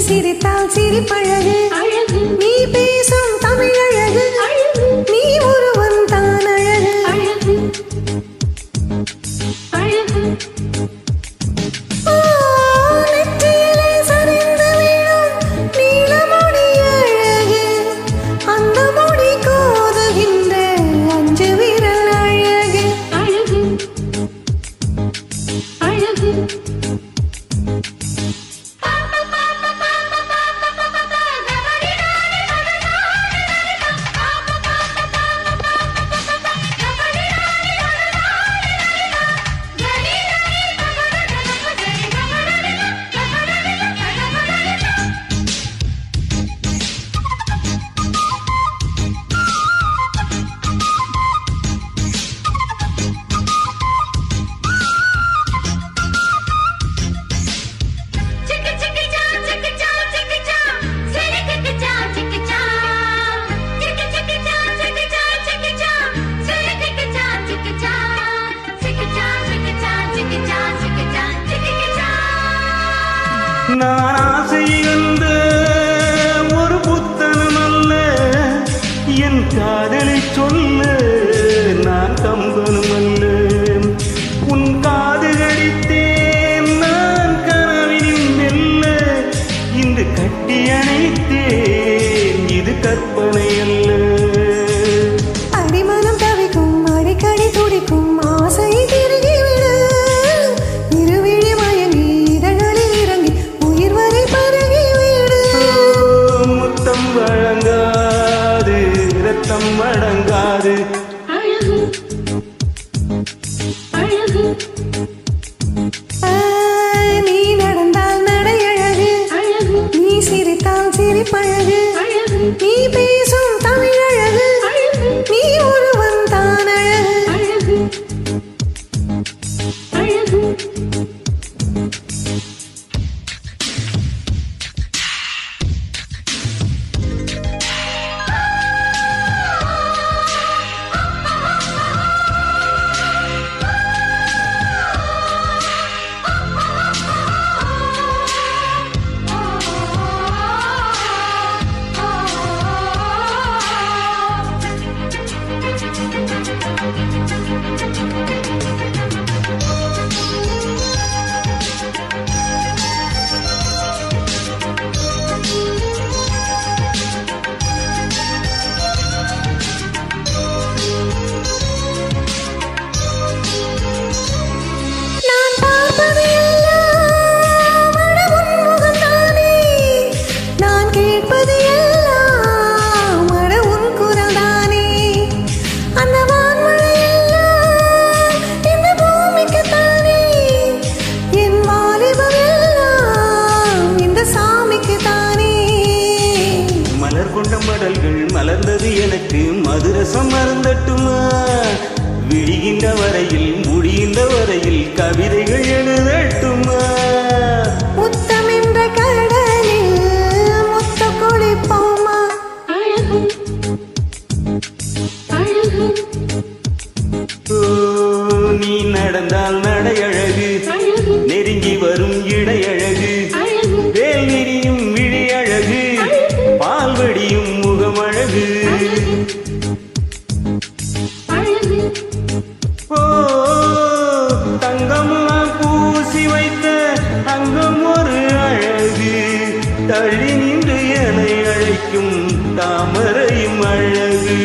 சிரித்தால் சிரிப்பழகு நீ பேசும் தமிழழகு நீ ஒருவன் தான் அழகு நெற்றியிலே சரிந்து வீழும் நீலமுடி அழகு அந்த முடி கோதுகின்ற அஞ்சு விரல் அழகு அழகு நான் ஆசையிழந்த ஒரு புத்தனம் அல்ல என் காதலை சொல்ல நான் கம்பனும் அல்ல உன் காது கடித்தேன் நான் கனவினில் மெல்ல இன்று கட்டி அணைத்தேன் இது கற்பனை அல்ல அடிமனம் தவிக்கும் அடிக்கடி துடிக்கும் ஆசை திருகிவிடு இருவிழி மயங்கி இதழ்களில் இறங்கி உயிர் வரை பருகிவிடு முத்தம் வழங்காது இரத்தம் வழங்காது நீ நடந்தால் நடையழகு நீ சிரித்தால் சிரிப்பழகு நீ பேசும் தமிழழகு நீ ஒருவன் தான் அழகு மடல்கள் மலர்ந்தது எனக்கு மதுரசம் மறந்தட்டுமா விழிகின்ற வரையில் முடிகின்ற வரையில் கவிதைகள் எழுதட்டுமா முத்தம் என்ற கடலில் முத்த குளிப்போமா நீ நடந்தால் நடையழகு நெருங்கி வரும் இடையழகு வேல் விரியும் விழி அழகு பால் வடியும் முகமழகு தங்கம்லாம் பூசி வைத்த அங்கம் ஒரு அழகு தள்ளி நின்று என்னை அழைக்கும் தாமரையும் அழகு